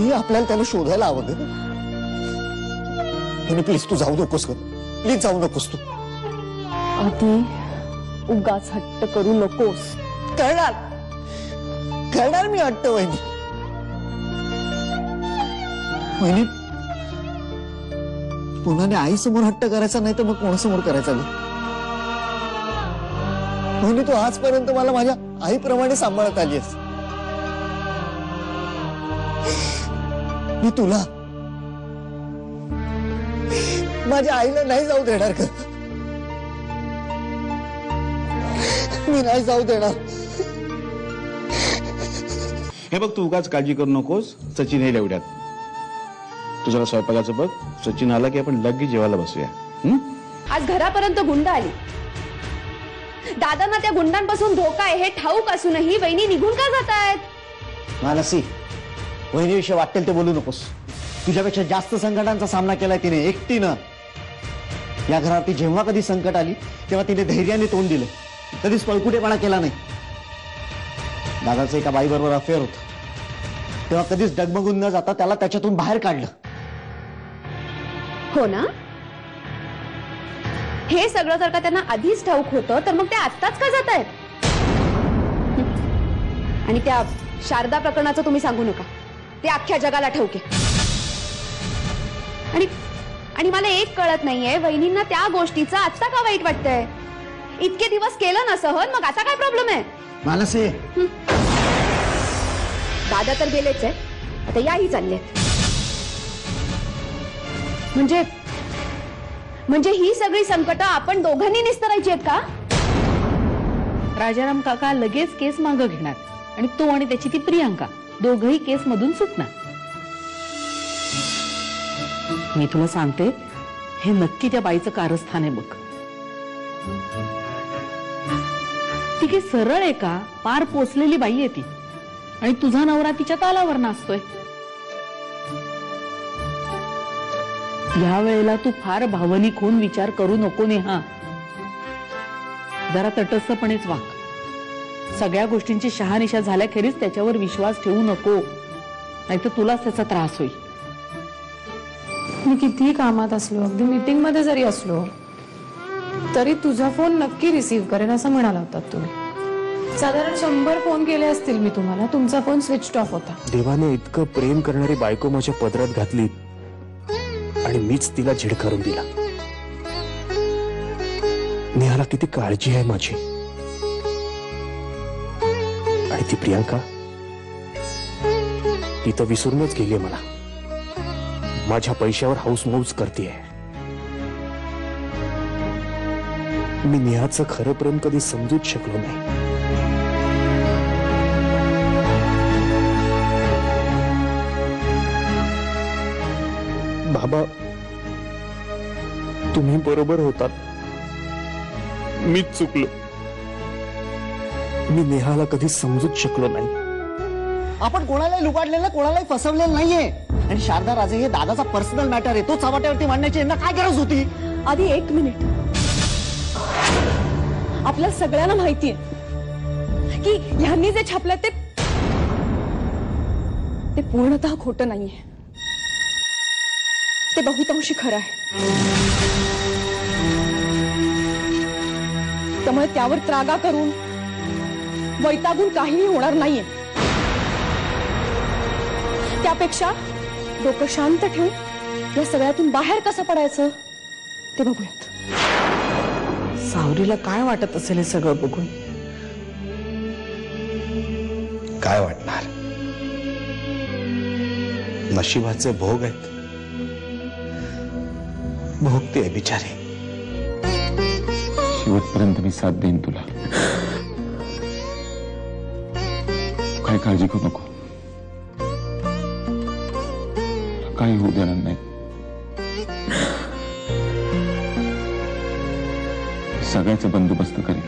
वहिनी आपल्याला त्याला शोधायला हवं ग. वहिनी प्लीज तू जाऊ नकोस ग, प्लीज जाऊ नकोस तू. आधी उगाच हट्ट करू नकोस. करणार करणार मी हट्ट वहिनी. वहिनी पुन्हा आई समोर हट्ट करायचा नाही तर मग कोणासमोर करायचा ग. वहिनी तू आजपर्यंत मला माझ्या आईप्रमाणे सांभाळत आलीस. मी तुला माझ्या आईला नाही जाऊ देणार का. मी नाही जाऊ देणार. हे बघ तू उगाच काळजी करू नकोस. सचिन येईल एवढ्यात. तुझ्या स्वयंपाकाचं बघ. सचिन आला की आपण लगेच जेवायला बसूया. आज घरापर्यंत गुंड आली. दादांना त्या गुंडांपासून धोका आहे हे ठाऊक असूनही वहिनी निघून का जात आहेत. मानसी वहिनीविषयी वाटेल ते बोलू नकोस. तुझ्यापेक्षा जास्त संकटांचा सामना केलाय तिने एकटीनं. या घरावरती जेव्हा कधी संकट आली तेव्हा तिने धैर्याने तोंड दिलं. कधीच पळकुटेपणा केला नाही. दादाचं एका बाईबरोबर अफेअर होतं तेव्हा कधीच डगमगून न जाता त्याला त्याच्यातून बाहेर काढलं. हो ना. हे सगळं जर का त्यांना आधीच ठाऊक होतं तर मग ते आत्ताच का जात आहेत. आणि त्या शारदा प्रकरणाचं तुम्ही सांगू नका. ते अख्ख्या जगाला ठाऊक आहे. आणि मला एक कळत नाहीये वहिनींना त्या गोष्टीचं आत्ता का वाईट वाटतंय. इतके दिवस केलं ना सहन, मग आता काय प्रॉब्लेम आहे. मानसी दादा तर गेलेच आहे. आता याही चालले. म्हणजे ही सगळी संकट आपण दोघांनी निस्तरायची आहेत का. राजाराम काका लगेच केस मागं घेणार आणि तो आणि त्याची ती प्रियांका दोघही केस मधून सुटणार. मी तुला सांगते हे नक्की त्या बाईचं कारस्थान आहे बघ. ती काही सरळ आहे का. पार पोचलेली बाई आहे ती. आणि तुझा नवरा तिच्या तालावर नाचतोय. या वेळेला तू फार भावनिक होऊन विचार करू नको नेहा. जरा तटस्थपणेच वाग. सगळ्या गोष्टींची शहानिशा झाल्याखेरीज त्याच्यावर विश्वास ठेवू नको. नाहीतर तुलाच त्याचा त्रास होईल. मी कितीही कामात असलो, अगदी मीटिंग मध्ये जरी असलो तरी तुझा फोन नक्की रिसीव्ह करेन असं म्हणाला होतात तुम्ही. साधारण 100 फोन केले असतील मी तुम्हाला. तुमचा फोन स्विच ऑफ होता. देवाने इतकं प्रेम करणारी बायको माझ्या पदरात घातली आणि मीच तिला झिडकारून दिला. नेहाला किती काळजी आहे माझी. आणि ती प्रियांका ती तर विसरूनच गेली मला. माझ्या पैशावर हाऊस मौज करतेय. मी नेहाचं खरं प्रेम कधी समजूच शकलो नाही. बाबा तुम्ही बरोबर होतात. मीच चुकलो. मी नेहाला कधी समजूच शकलो नाही. आपण कोणालाही लुबाडलेलं कोणालाही फसवलेलं नाहीये. आणि शारदा राजे हे दादाचा पर्सनल मॅटर आहे. तो चव्हाट्यावरती मांडण्याची यांना काय गरज होती. आधी एक मिनिट. आपल्या सगळ्यांना माहितीये की ह्यांनी जे छापलं ते पूर्णतः खोटं नाहीये. ते बहुतांशी खरं आहे. त्यामुळे त्यावर त्रागा करून वैतागून काहीही होणार नाहीये. त्यापेक्षा डोकं शांत ठेवून या सगळ्यातून बाहेर कसं पडायचं ते बघूयात. सावरीला काय वाटत असेल हे सगळं बघून. काय वाटणार. नशिबाचे भोग आहेत. भोगते बिचारे. शेवटपर्यंत मी साथ देईन तुला. काय काळजी करू नको. काही होऊ देणार नाही. सगळ्याचा बंदोबस्त करेन.